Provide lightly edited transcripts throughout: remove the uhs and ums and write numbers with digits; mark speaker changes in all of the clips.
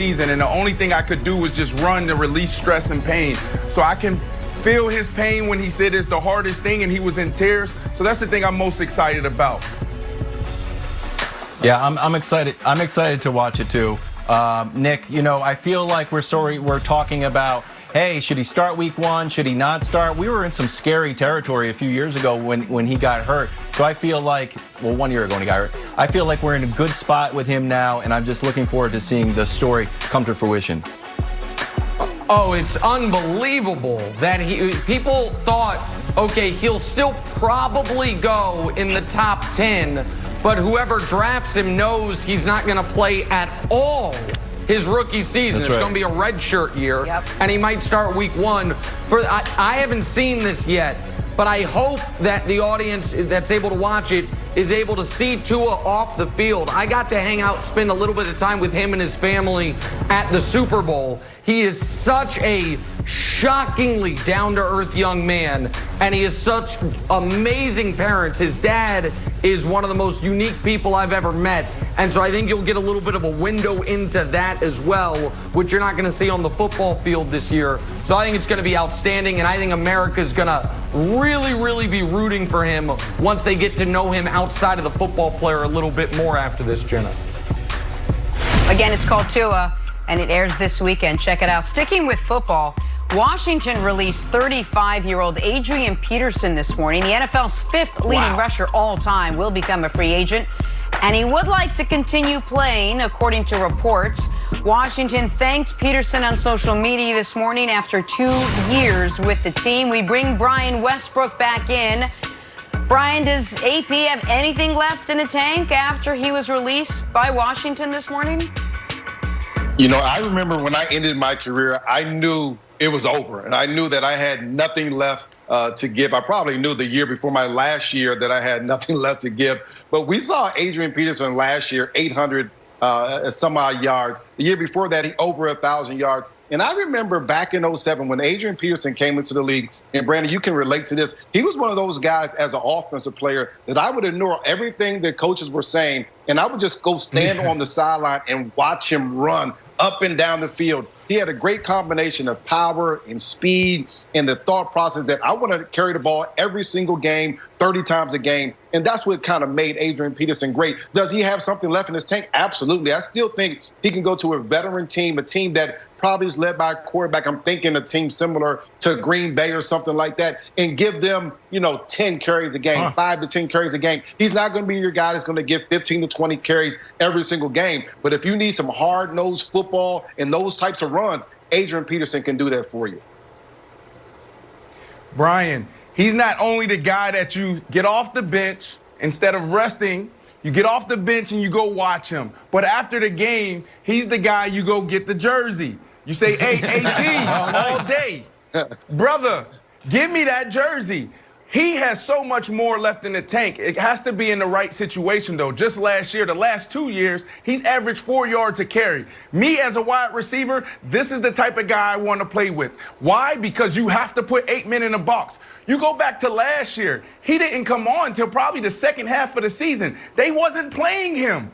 Speaker 1: season, and the only thing I could do was just run to release stress and pain. So I can feel his pain when he said it's the hardest thing and he was in tears. So that's the thing I'm most excited about.
Speaker 2: Yeah, I'm excited. I'm excited to watch it too. Nick, you know, I feel like we're talking about, hey, should he start week 1? Should he not start? We were in some scary territory a few years ago when he got hurt. So I feel like, well, 1 year ago when he got hurt, I feel like we're in a good spot with him now, and I'm just looking forward to seeing the story come to fruition.
Speaker 3: Oh, it's unbelievable that people thought, okay, he'll still probably go in the top 10, but whoever drafts him knows he's not going to play at all his rookie season. It's going to be a redshirt year, and he might start week 1. I haven't seen this yet, but I hope that the audience that's able to watch it is able to see Tua off the field. I got to hang out, spend a little bit of time with him and his family at the Super Bowl. He is such a shockingly down-to-earth young man, and he has such amazing parents. His dad is one of the most unique people I've ever met, and so I think you'll get a little bit of a window into that as well, which you're not going to see on the football field this year. So I think it's going to be outstanding, and I think America's going to really, really be rooting for him once they get to know him outside of the football player a little bit more after this, Jenna.
Speaker 4: Again, it's called Tua, and it airs this weekend. Check it out. Sticking with football, Washington released 35-year-old Adrian Peterson this morning. The NFL's 5th leading rusher all time will become a free agent, and he would like to continue playing, according to reports. Washington thanked Peterson on social media this morning after 2 years with the team. We bring Brian Westbrook back in. Brian, does AP have anything left in the tank after he was released by Washington this morning?
Speaker 5: You know, I remember when I ended my career, I knew it was over, and I knew that I had nothing left to give. I probably knew the year before my last year that I had nothing left to give. But we saw Adrian Peterson last year, 800 some odd yards. The year before that, he over 1,000 yards. And I remember back in 07 when Adrian Peterson came into the league, and Brandon, you can relate to this. He was one of those guys as an offensive player that I would ignore everything that coaches were saying, and I would just go stand on the sideline and watch him run up and down the field. He had a great combination of power and speed and the thought process that I want to carry the ball every single game, 30 times a game. And that's what kind of made Adrian Peterson great. Does he have something left in his tank? Absolutely. I still think he can go to a veteran team, a team that probably is led by a quarterback. I'm thinking a team similar to Green Bay or something like that, and give them, 10 carries a game, 5 to 10 carries a game. He's not going to be your guy that's going to give 15 to 20 carries every single game. But if you need some hard-nosed football and those types of runs, Adrian Peterson can do that for you.
Speaker 1: Brian, he's not only the guy that you get off the bench instead of resting. You get off the bench and you go watch him. But after the game, he's the guy you go get the jersey. You say, hey, AD, all day. Brother, give me that jersey. He has so much more left in the tank. It has to be in the right situation, though. Just last year, the last 2 years, he's averaged 4 yards a carry. Me as a wide receiver, this is the type of guy I want to play with. Why? Because you have to put 8 men in the box. You go back to last year, he didn't come on until probably the second half of the season. They wasn't playing him.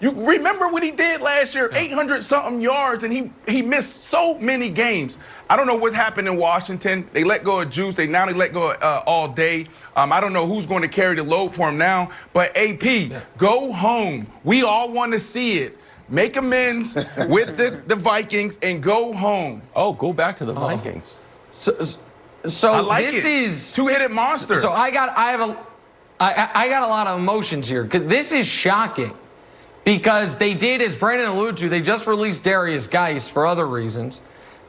Speaker 1: You remember what he did last year, 800-something yards, and he missed so many games. I don't know what's happened in Washington. They let go of Juice. They let go all day. I don't know who's going to carry the load for him now. But AP, go home. We all want to see it. Make amends with the Vikings and go home.
Speaker 2: Oh, go back to the Vikings.
Speaker 3: So
Speaker 1: I like
Speaker 3: this is
Speaker 1: two-headed monster.
Speaker 3: So I got a lot of emotions here because this is shocking. Because they did, as Brandon alluded to, they just released Darius Geis for other reasons.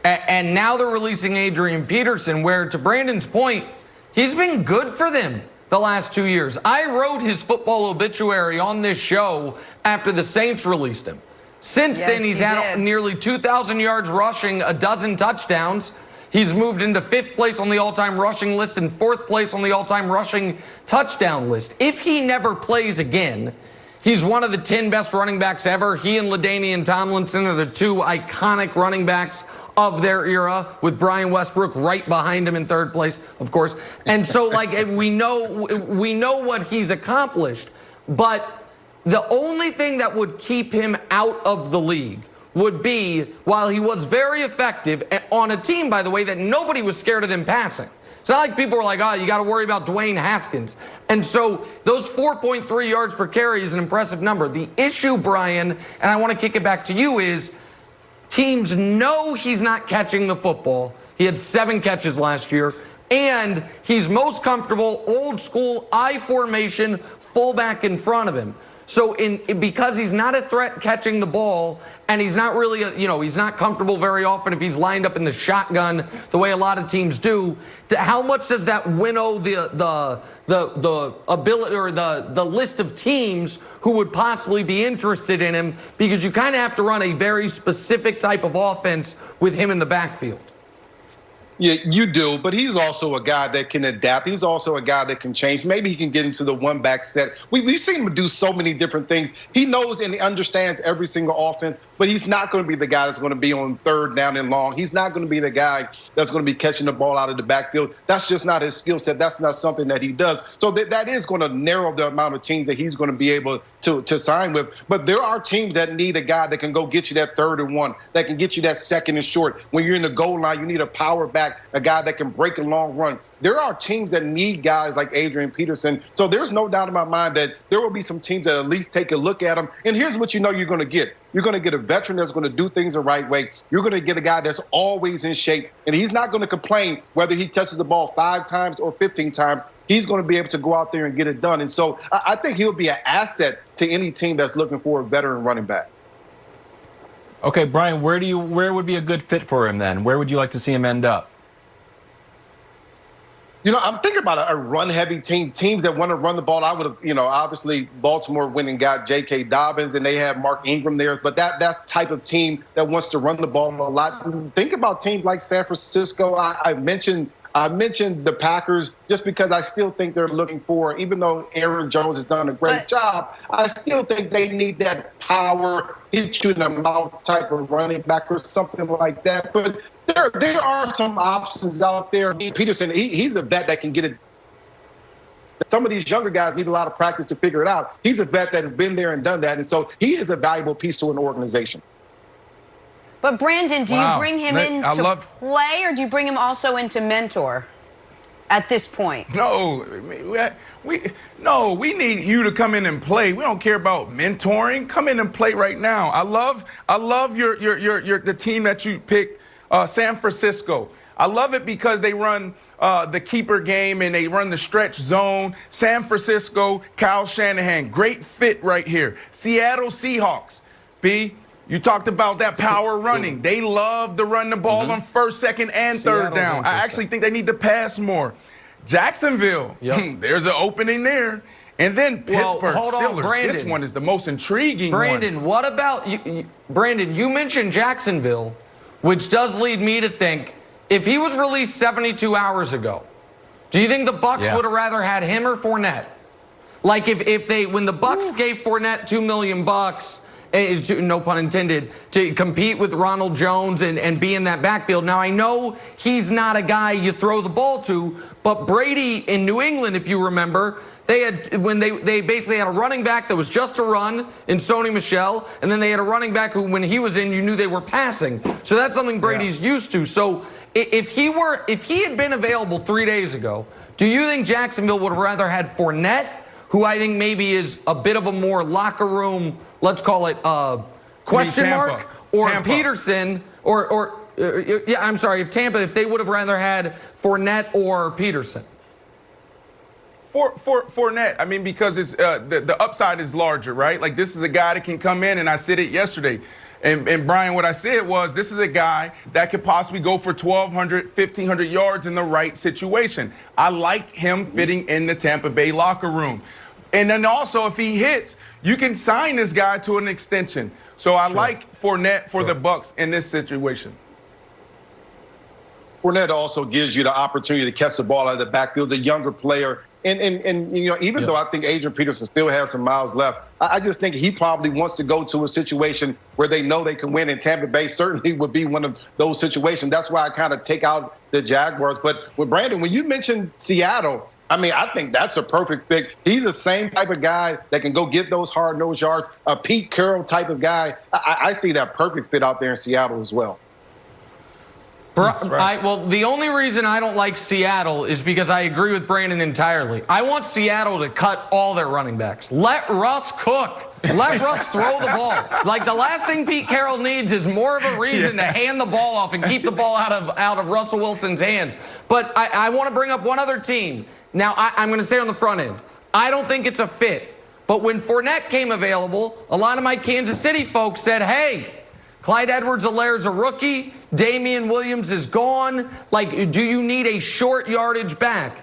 Speaker 3: And now they're releasing Adrian Peterson, where, to Brandon's point, he's been good for them the last 2 years. I wrote his football obituary on this show after the Saints released him. Since then, he's had nearly 2,000 yards rushing, a dozen touchdowns. He's moved into 5th place on the all-time rushing list and 4th place on the all-time rushing touchdown list. If he never plays again, he's one of the 10 best running backs ever. He and LaDainian Tomlinson are the 2 iconic running backs of their era, with Brian Westbrook right behind him in 3rd place, of course. And so, we know what he's accomplished. But the only thing that would keep him out of the league would be, while he was very effective on a team, by the way, that nobody was scared of them passing. It's not like people were like, oh, you got to worry about Dwayne Haskins. And so those 4.3 yards per carry is an impressive number. The issue, Brian, and I want to kick it back to you, is teams know he's not catching the football. He had 7 catches last year. And he's most comfortable old school I formation fullback in front of him. So because he's not a threat catching the ball, and he's not really, he's not comfortable very often if he's lined up in the shotgun the way a lot of teams do. How much does that winnow the ability or the list of teams who would possibly be interested in him? Because you kind of have to run a very specific type of offense with him in the backfield.
Speaker 5: Yeah, you do, but he's also a guy that can adapt. He's also a guy that can change. Maybe he can get into the one-back set. We've seen him do so many different things. He knows and he understands every single offense, but he's not going to be the guy that's going to be on 3rd down and long. He's not going to be the guy that's going to be catching the ball out of the backfield. That's just not his skill set. That's not something that he does. So that is going to narrow the amount of teams that he's going to be able to sign with. But there are teams that need a guy that can go get you that 3rd and 1, that can get you that 2nd and short. When you're in the goal line, you need a power back, a guy that can break a long run. There are teams that need guys like Adrian Peterson. So there's no doubt in my mind that there will be some teams that at least take a look at him. And here's what you know you're going to get. You're going to get a veteran that's going to do things the right way. You're going to get a guy that's always in shape. And he's not going to complain whether he touches the ball 5 times or 15 times. He's going to be able to go out there and get it done. And so I think he'll be an asset to any team that's looking for a veteran running back.
Speaker 2: Okay, Brian, where would be a good fit for him then? Where would you like to see him end up?
Speaker 5: I'm thinking about a run-heavy team, teams that want to run the ball. I would have, obviously Baltimore went and got J.K. Dobbins, and they have Mark Ingram there. But that type of team that wants to run the ball a lot. Think about teams like San Francisco. I mentioned the Packers just because I still think they're looking for, even though Aaron Jones has done a great job, I still think they need that power, hit you in the mouth type of running back or something like that. But there are some options out there. Peterson, he's a vet that can get it. Some of these younger guys need a lot of practice to figure it out. He's a vet that has been there and done that. And so he is a valuable piece to an organization.
Speaker 4: But Brandon, do you bring him in to play, or do you bring him also in to mentor at this point?
Speaker 1: No, we need you to come in and play. We don't care about mentoring. Come in and play right now. I love the team that you picked, San Francisco. I love it because they run the keeper game and they run the stretch zone. San Francisco, Kyle Shanahan, great fit right here. Seattle Seahawks, B. You talked about that power running. They love to run the ball on 1st, 2nd, and 3rd down. I actually think they need to pass more. Jacksonville, there's an opening there. And then Pittsburgh Steelers.
Speaker 3: Brandon,
Speaker 1: this one is the most intriguing
Speaker 3: one. What about you? Brandon, you mentioned Jacksonville, which does lead me to think, if he was released 72 hours ago, do you think the Bucs would have rather had him or Fournette? Like when the Bucs gave Fournette $2 million, no pun intended, to compete with Ronald Jones and be in that backfield. Now, I know he's not a guy you throw the ball to, but Brady in New England, if you remember, they basically had a running back that was just a run in Sony Michel, and then they had a running back who, when he was in, you knew they were passing. So that's something Brady's used to. So if he had been available 3 days ago, do you think Jacksonville would have rather had Fournette, who I think maybe is a bit of a more locker room, let's call it question mark, or Tampa. Peterson, if Tampa, if they would have rather had Fournette or Peterson?
Speaker 1: For Fournette, I mean, because it's the upside is larger, right? Like, this is a guy that can come in, and I said it yesterday. And Brian, what I said was, this is a guy that could possibly go for 1,200, 1,500 yards in the right situation. I like him fitting in the Tampa Bay locker room. And then also, if he hits, you can sign this guy to an extension. So I like Fournette for the Bucs in this situation.
Speaker 5: Fournette also gives you the opportunity to catch the ball out of the backfield, a younger player. And even though I think Adrian Peterson still has some miles left, I just think he probably wants to go to a situation where they know they can win, and Tampa Bay certainly would be one of those situations. That's why I kind of take out the Jaguars. But with Brandon, when you mentioned Seattle, I mean, I think that's a perfect fit. He's the same type of guy that can go get those hard-nosed yards, a Pete Carroll type of guy. I see that perfect fit out there in Seattle as well.
Speaker 3: Right. Well, the only reason I don't like Seattle is because I agree with Brandon entirely. I want Seattle to cut all their running backs. Let Russ cook. Let Russ throw the ball. Like, the last thing Pete Carroll needs is more of a reason to hand the ball off and keep the ball out of Russell Wilson's hands. But I want to bring up one other team. Now, I'm going to say on the front end, I don't think it's a fit. But when Fournette came available, a lot of my Kansas City folks said, hey, Clyde Edwards-Helaire's a rookie. Damian Williams is gone. Like, do you need a short yardage back?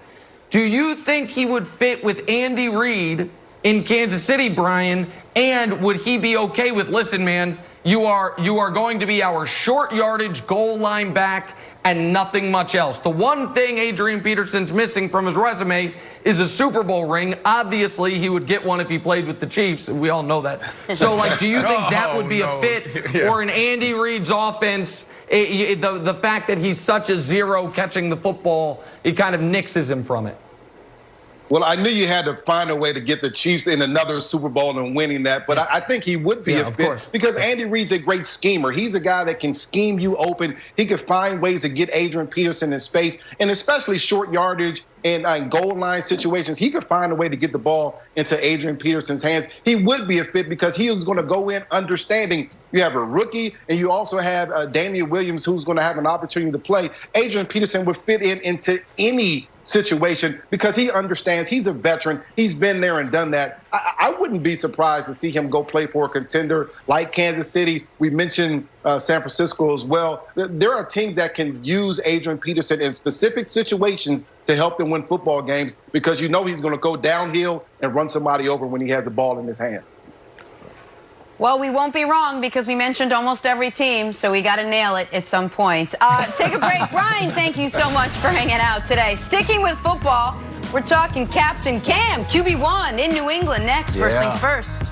Speaker 3: Do you think he would fit with Andy Reid in Kansas City, Brian? And would he be okay with, listen, man, you are going to be our short yardage goal line back and nothing much else? The one thing Adrian Peterson's missing from his resume is a Super Bowl ring. Obviously, he would get one if he played with the Chiefs. We all know that. So, like, do you think that would be a fit? Or in Andy Reid's offense, the fact that he's such a zero catching the football, it kind of nixes him from it?
Speaker 5: Well, I knew you had to find a way to get the Chiefs in another Super Bowl and winning that, but I think he would be a fit because Andy Reid's a great schemer. He's a guy that can scheme you open. He could find ways to get Adrian Peterson in space, and especially short yardage and goal line situations. He could find a way to get the ball into Adrian Peterson's hands. He would be a fit because he was going to go in understanding you have a rookie and you also have Damian Williams who's going to have an opportunity to play. Adrian Peterson would fit into any situation because he understands. He's a veteran. He's been there and done that. I wouldn't be surprised to see him go play for a contender like Kansas City. We mentioned San Francisco as well. There are teams that can use Adrian Peterson in specific situations to help them win football games because you know he's going to go downhill and run somebody over when he has the ball in his hand.
Speaker 4: Well, we won't be wrong because we mentioned almost every team, so we got to nail it at some point. Take a break. Brian, thank you so much for hanging out today. Sticking with football, we're talking Captain Cam, QB1 in New England next. First things first.